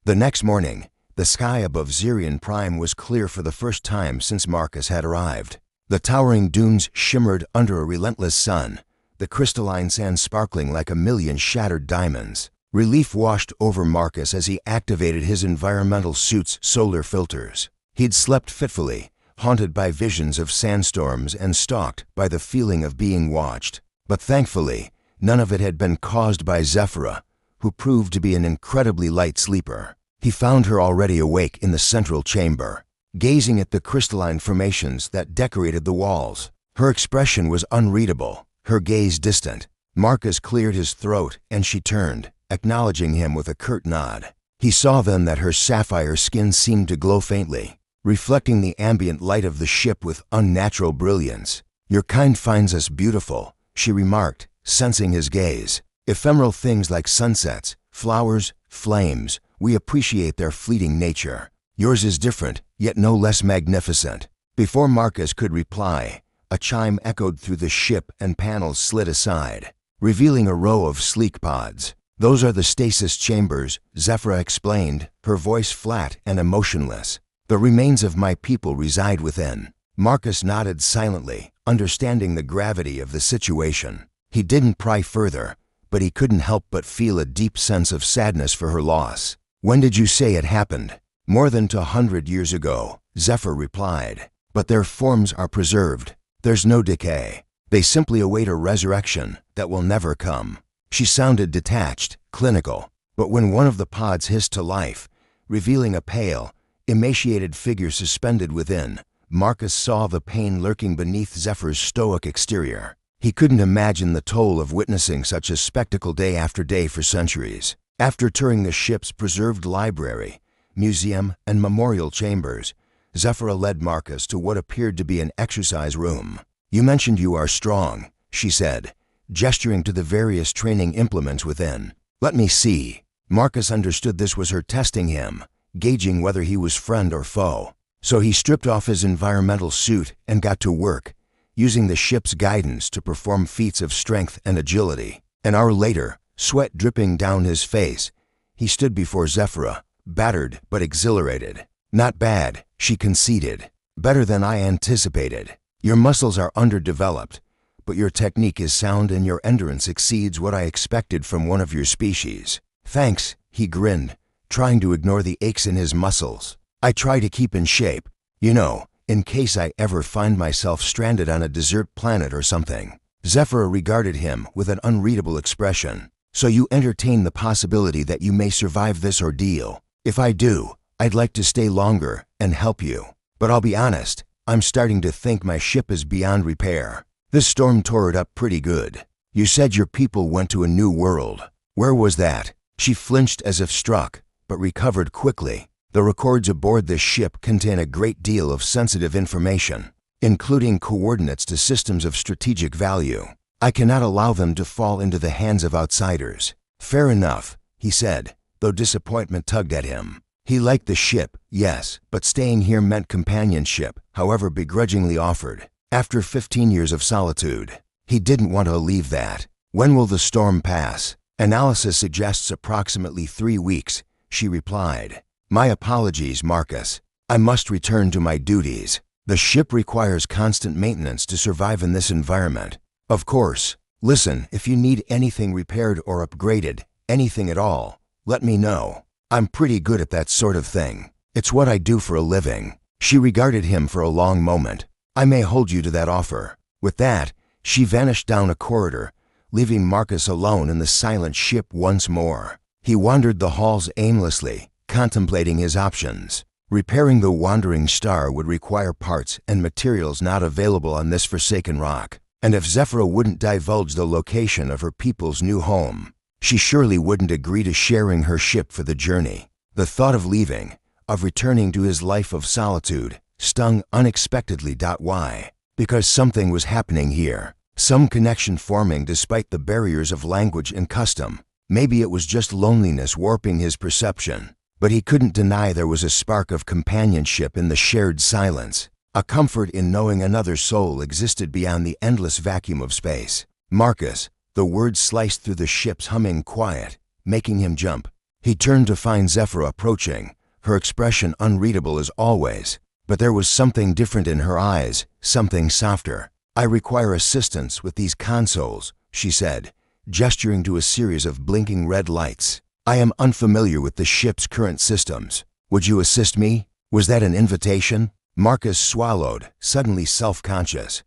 The next morning, the sky above Zirion Prime was clear for the first time since Marcus had arrived. The towering dunes shimmered under a relentless sun, the crystalline sand sparkling like a million shattered diamonds. Relief washed over Marcus as he activated his environmental suit's solar filters. He'd slept fitfully, haunted by visions of sandstorms and stalked by the feeling of being watched. But thankfully, none of it had been caused by Zephyra, who proved to be an incredibly light sleeper. He found her already awake in the central chamber, gazing at the crystalline formations that decorated the walls. Her expression was unreadable, her gaze distant. Marcus cleared his throat and she turned, acknowledging him with a curt nod. He saw then that her sapphire skin seemed to glow faintly, reflecting the ambient light of the ship with unnatural brilliance. "Your kind finds us beautiful," she remarked, sensing his gaze. "Ephemeral things like sunsets, flowers, flames, we appreciate their fleeting nature. Yours is different, yet no less magnificent." Before Marcus could reply, a chime echoed through the ship and panels slid aside, revealing a row of sleek pods. "Those are the stasis chambers," Zephyra explained, her voice flat and emotionless. "The remains of my people reside within." Marcus nodded silently, understanding the gravity of the situation. He didn't pry further, but he couldn't help but feel a deep sense of sadness for her loss. "When did you say it happened?" "More than 200 years ago," Zephyr replied. "But their forms are preserved. There's no decay. They simply await a resurrection that will never come." She sounded detached, clinical. But when one of the pods hissed to life, revealing a pale, emaciated figure suspended within, Marcus saw the pain lurking beneath Zephyr's stoic exterior. He couldn't imagine the toll of witnessing such a spectacle day after day for centuries. After touring the ship's preserved library, museum, and memorial chambers, Zephyra led Marcus to what appeared to be an exercise room. "You mentioned you are strong," she said, gesturing to the various training implements within. "Let me see." Marcus understood this was her testing him, gauging whether he was friend or foe. So he stripped off his environmental suit and got to work, using the ship's guidance to perform feats of strength and agility. An hour later, sweat dripping down his face, he stood before Zephyra, battered but exhilarated. "Not bad," she conceded. "Better than I anticipated. Your muscles are underdeveloped, but your technique is sound and your endurance exceeds what I expected from one of your species." "Thanks," he grinned, trying to ignore the aches in his muscles. "I try to keep in shape, you know, in case I ever find myself stranded on a desert planet or something." Zephyr regarded him with an unreadable expression. "So you entertain the possibility that you may survive this ordeal? If I do, I'd like to stay longer and help you. But I'll be honest, I'm starting to think my ship is beyond repair. This storm tore it up pretty good. You said your people went to a new world. Where was that?" She flinched as if struck, but recovered quickly. "The records aboard this ship contain a great deal of sensitive information, including coordinates to systems of strategic value. I cannot allow them to fall into the hands of outsiders." "Fair enough," he said, though disappointment tugged at him. He liked the ship, yes, but staying here meant companionship, however begrudgingly offered. After 15 years of solitude, he didn't want to leave that. "When will the storm pass?" "Analysis suggests approximately 3 weeks," she replied. "My apologies, Marcus. I must return to my duties. The ship requires constant maintenance to survive in this environment." "Of course. Listen, if you need anything repaired or upgraded, anything at all, let me know. I'm pretty good at that sort of thing. It's what I do for a living." She regarded him for a long moment. "I may hold you to that offer." With that, she vanished down a corridor, leaving Marcus alone in the silent ship once more. He wandered the halls aimlessly, contemplating his options. Repairing the wandering star would require parts and materials not available on this forsaken rock. And if Zephyra wouldn't divulge the location of her people's new home, she surely wouldn't agree to sharing her ship for the journey. The thought of leaving, of returning to his life of solitude, stung unexpectedly. Why? Because something was happening here. Some connection forming despite the barriers of language and custom. Maybe it was just loneliness warping his perception. But he couldn't deny there was a spark of companionship in the shared silence, a comfort in knowing another soul existed beyond the endless vacuum of space. "Marcus," the words sliced through the ship's humming quiet, making him jump. He turned to find Zephyra approaching, her expression unreadable as always. But there was something different in her eyes, something softer. "I require assistance with these consoles," she said, gesturing to a series of blinking red lights. "I am unfamiliar with the ship's current systems. Would you assist me?" Was that an invitation? Marcus swallowed, suddenly self-conscious.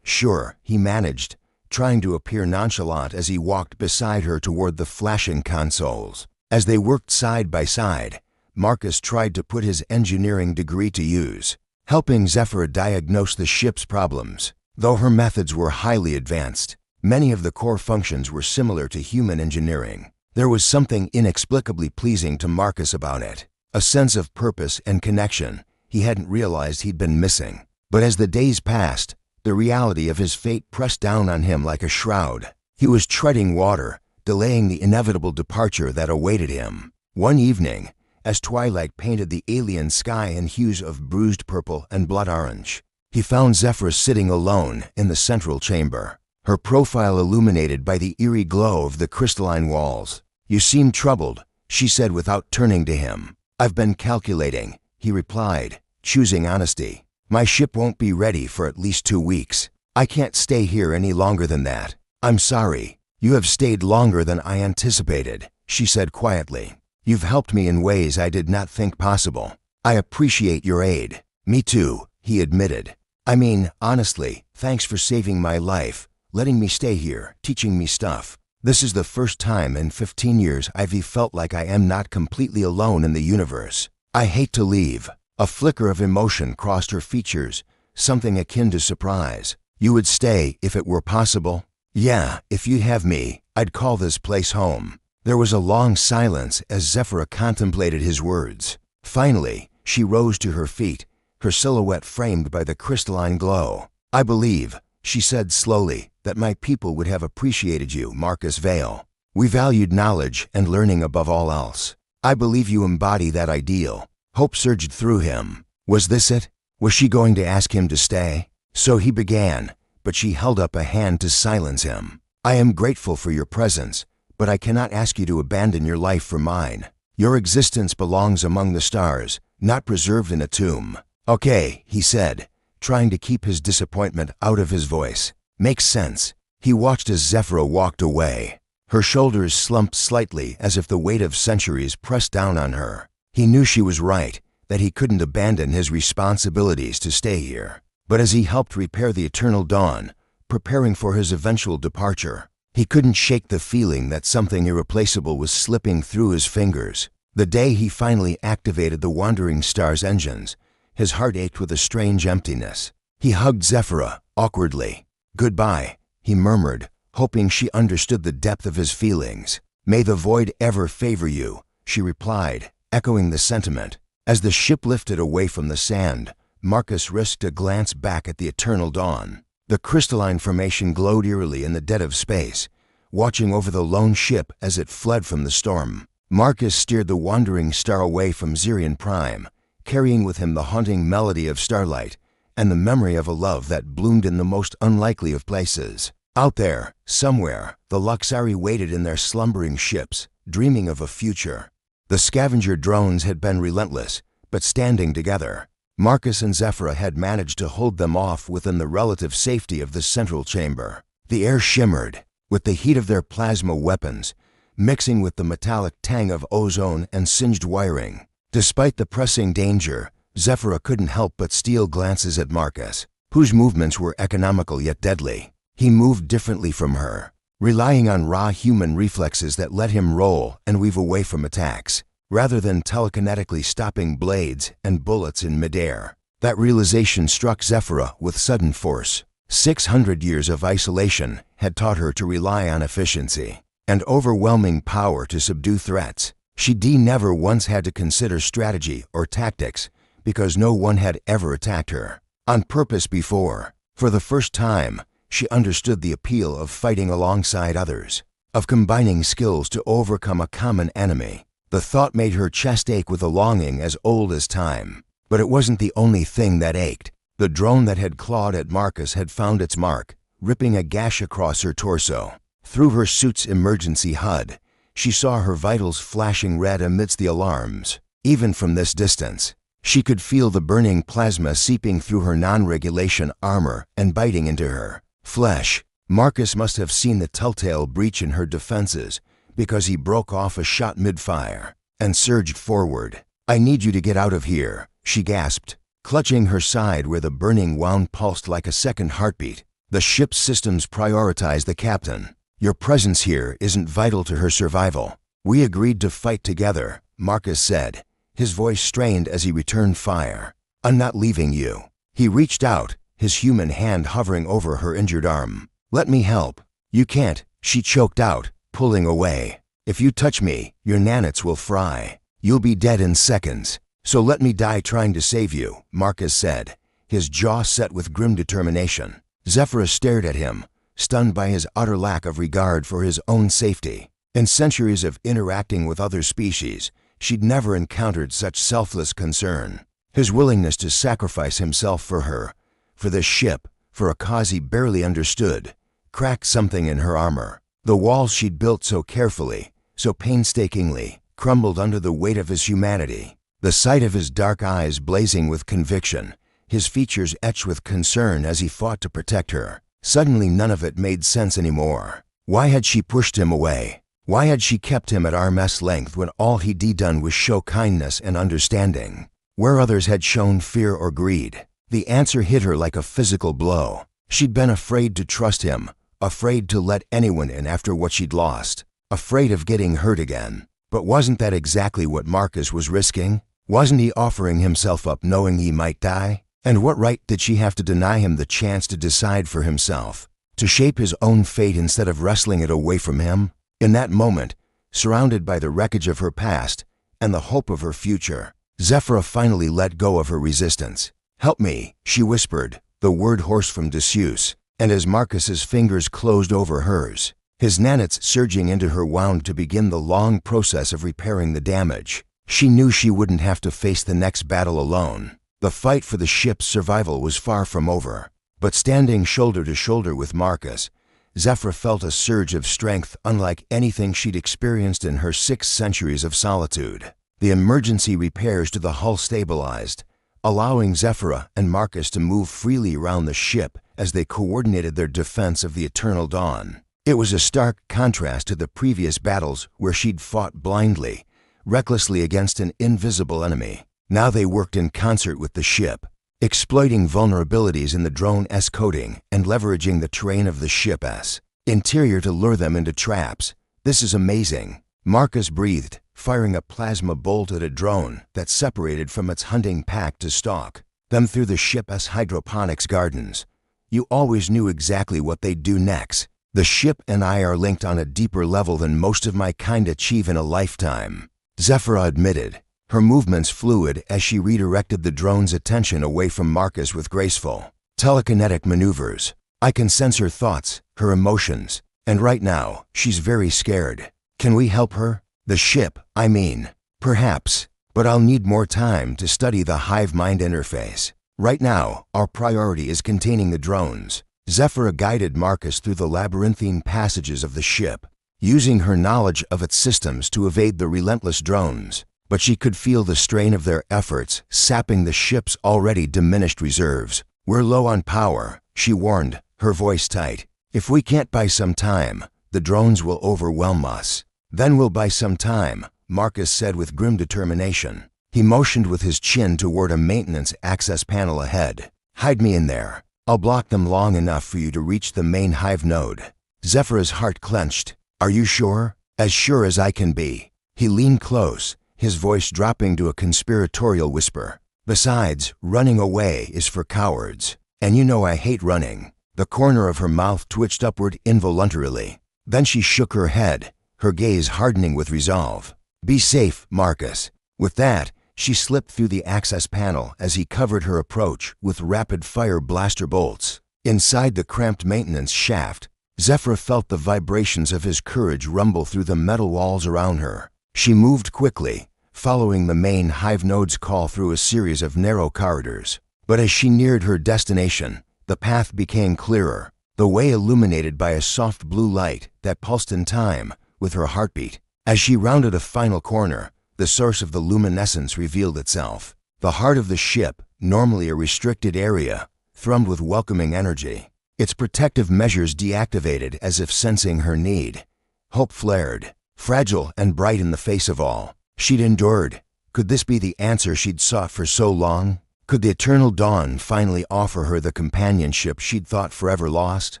Sure," he managed, trying to appear nonchalant as he walked beside her toward the flashing consoles. As they worked side by side, Marcus tried to put his engineering degree to use, helping Zephyra diagnose the ship's problems. Though her methods were highly advanced, many of the core functions were similar to human engineering. There was something inexplicably pleasing to Marcus about it, a sense of purpose and connection he hadn't realized he'd been missing. But as the days passed, the reality of his fate pressed down on him like a shroud. He was treading water, delaying the inevitable departure that awaited him. One evening, as twilight painted the alien sky in hues of bruised purple and blood orange, he found Zephyra sitting alone in the central chamber, her profile illuminated by the eerie glow of the crystalline walls. "You seem troubled," she said without turning to him. "I've been calculating," he replied, choosing honesty. "My ship won't be ready for at least 2 weeks. I can't stay here any longer than that." "I'm sorry. You have stayed longer than I anticipated," she said quietly. "You've helped me in ways I did not think possible. I appreciate your aid." "Me too," he admitted. "I mean, honestly, thanks for saving my life, letting me stay here, teaching me stuff. This is the first time in 15 years I've felt like I am not completely alone in the universe. I hate to leave." A flicker of emotion crossed her features, something akin to surprise. "You would stay if it were possible?" "Yeah, if you have me, I'd call this place home." There was a long silence as Zephyra contemplated his words. Finally, she rose to her feet, her silhouette framed by the crystalline glow. "I believe," she said slowly, "that my people would have appreciated you, Marcus Vale. We valued knowledge and learning above all else. I believe you embody that ideal." Hope surged through him. Was this it? Was she going to ask him to stay? So he began, but she held up a hand to silence him. "I am grateful for your presence, but I cannot ask you to abandon your life for mine. Your existence belongs among the stars, not preserved in a tomb." "Okay," he said, trying to keep his disappointment out of his voice. "Makes sense." He watched as Zephyra walked away. Her shoulders slumped slightly as if the weight of centuries pressed down on her. He knew she was right, that he couldn't abandon his responsibilities to stay here. But as he helped repair the eternal dawn, preparing for his eventual departure, he couldn't shake the feeling that something irreplaceable was slipping through his fingers. The day he finally activated the wandering star's engines, his heart ached with a strange emptiness. He hugged Zephyra, awkwardly. "Goodbye," he murmured, hoping she understood the depth of his feelings. "May the void ever favor you," she replied, echoing the sentiment. As the ship lifted away from the sand, Marcus risked a glance back at the eternal dawn. The crystalline formation glowed eerily in the dead of space, watching over the lone ship as it fled from the storm. Marcus steered the wandering star away from Zirian Prime, carrying with him the haunting melody of starlight and the memory of a love that bloomed in the most unlikely of places. Out there, somewhere, the Luxari waited in their slumbering ships, dreaming of a future. The scavenger drones had been relentless, but standing together. Marcus and Zephyra had managed to hold them off within the relative safety of the central chamber. The air shimmered, with the heat of their plasma weapons, mixing with the metallic tang of ozone and singed wiring. Despite the pressing danger, Zephyra couldn't help but steal glances at Marcus, whose movements were economical yet deadly. He moved differently from her, relying on raw human reflexes that let him roll and weave away from attacks, rather than telekinetically stopping blades and bullets in midair. That realization struck Zephyra with sudden force. 600 years of isolation had taught her to rely on efficiency and overwhelming power to subdue threats. She never once had to consider strategy or tactics because no one had ever attacked her on purpose before. For the first time, she understood the appeal of fighting alongside others, of combining skills to overcome a common enemy. The thought made her chest ache with a longing as old as time. But it wasn't the only thing that ached. The drone that had clawed at Marcus had found its mark, ripping a gash across her torso. Through her suit's emergency HUD, She saw her vitals flashing red amidst the alarms. Even from this distance, she could feel the burning plasma seeping through her non-regulation armor and biting into her flesh. Marcus must have seen the telltale breach in her defenses, because he broke off a shot mid-fire and surged forward. "I need you to get out of here," she gasped, clutching her side where the burning wound pulsed like a second heartbeat. "The ship's systems prioritize the captain. Your presence here isn't vital to her survival." "We agreed to fight together," Marcus said, his voice strained as he returned fire. "I'm not leaving you." He reached out, his human hand hovering over her injured arm. "Let me help." "You can't," she choked out, pulling away. "If you touch me, your nanits will fry. You'll be dead in seconds. So let me die trying to save you," Marcus said, his jaw set with grim determination. Zephyra stared at him, stunned by his utter lack of regard for his own safety. In centuries of interacting with other species, she'd never encountered such selfless concern. His willingness to sacrifice himself for her, for this ship, for a cause he barely understood, cracked something in her armor. The walls she'd built so carefully, so painstakingly, crumbled under the weight of his humanity. The sight of his dark eyes blazing with conviction, his features etched with concern as he fought to protect her. Suddenly none of it made sense anymore. Why had she pushed him away? Why had she kept him at arm's length when all he'd done was show kindness and understanding, where others had shown fear or greed? The answer hit her like a physical blow. She'd been afraid to trust him, afraid to let anyone in after what she'd lost, afraid of getting hurt again. But wasn't that exactly what Marcus was risking? Wasn't he offering himself up knowing he might die? And what right did she have to deny him the chance to decide for himself, to shape his own fate instead of wresting it away from him? In that moment, surrounded by the wreckage of her past and the hope of her future, Zephyra finally let go of her resistance. "Help me," she whispered, the word hoarse from disuse, and as Marcus's fingers closed over hers, his nanits surging into her wound to begin the long process of repairing the damage. She knew she wouldn't have to face the next battle alone. The fight for the ship's survival was far from over. But standing shoulder to shoulder with Marcus, Zephyra felt a surge of strength unlike anything she'd experienced in her 6 centuries of solitude. The emergency repairs to the hull stabilized, allowing Zephyra and Marcus to move freely around the ship as they coordinated their defense of the Eternal Dawn. It was a stark contrast to the previous battles where she'd fought blindly, recklessly against an invisible enemy. Now they worked in concert with the ship, exploiting vulnerabilities in the drone's coding and leveraging the terrain of the ship's interior to lure them into traps. "This is amazing," Marcus breathed, firing a plasma bolt at a drone that separated from its hunting pack to stalk them through the ship's hydroponics gardens. "You always knew exactly what they'd do next. The ship and I are linked on a deeper level than most of my kind achieve in a lifetime," Zephyra admitted, her movements fluid as she redirected the drone's attention away from Marcus with graceful, telekinetic maneuvers. "I can sense her thoughts, her emotions, and right now, she's very scared. Can we help her? The ship, I mean." "Perhaps, but I'll need more time to study the hive-mind interface. Right now, our priority is containing the drones." Zephyra guided Marcus through the labyrinthine passages of the ship, using her knowledge of its systems to evade the relentless drones. But she could feel the strain of their efforts sapping the ship's already diminished reserves. "We're low on power," she warned, her voice tight. "If we can't buy some time, the drones will overwhelm us." "Then we'll buy some time," Marcus said with grim determination. He motioned with his chin toward a maintenance access panel ahead. "Hide me in there. I'll block them long enough for you to reach the main hive node." Zephyra's heart clenched. "Are you sure?" "As sure as I can be." He leaned close, his voice dropping to a conspiratorial whisper. "Besides, running away is for cowards. And you know I hate running." The corner of her mouth twitched upward involuntarily. Then she shook her head, her gaze hardening with resolve. "Be safe, Marcus." With that, she slipped through the access panel as he covered her approach with rapid-fire blaster bolts. Inside the cramped maintenance shaft, Zephyra felt the vibrations of his courage rumble through the metal walls around her. She moved quickly, following the main hive node's call through a series of narrow corridors. But as she neared her destination, the path became clearer, the way illuminated by a soft blue light that pulsed in time with her heartbeat. As she rounded a final corner, the source of the luminescence revealed itself. The heart of the ship, normally a restricted area, thrummed with welcoming energy. Its protective measures deactivated as if sensing her need. Hope flared, fragile and bright in the face of all she'd endured. Could this be the answer she'd sought for so long? Could the eternal dawn finally offer her the companionship she'd thought forever lost?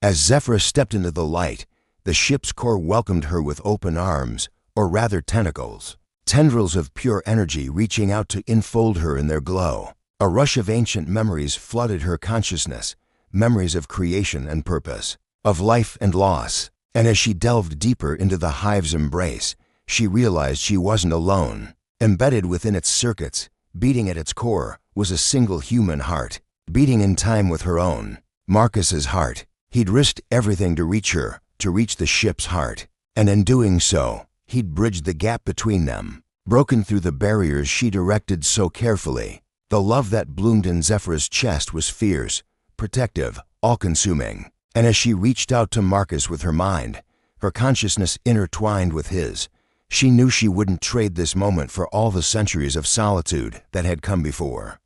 As Zephyrus stepped into the light, the ship's core welcomed her with open arms, or rather tentacles. Tendrils of pure energy reaching out to enfold her in their glow. A rush of ancient memories flooded her consciousness, memories of creation and purpose, of life and loss. And as she delved deeper into the hive's embrace, she realized she wasn't alone. Embedded within its circuits, beating at its core, was a single human heart, beating in time with her own. Marcus's heart. He'd risked everything to reach her, to reach the ship's heart. And in doing so, he'd bridged the gap between them, broken through the barriers she'd erected so carefully. The love that bloomed in Zephyrus' chest was fierce, protective, all-consuming. And as she reached out to Marcus with her mind, her consciousness intertwined with his, she knew she wouldn't trade this moment for all the centuries of solitude that had come before.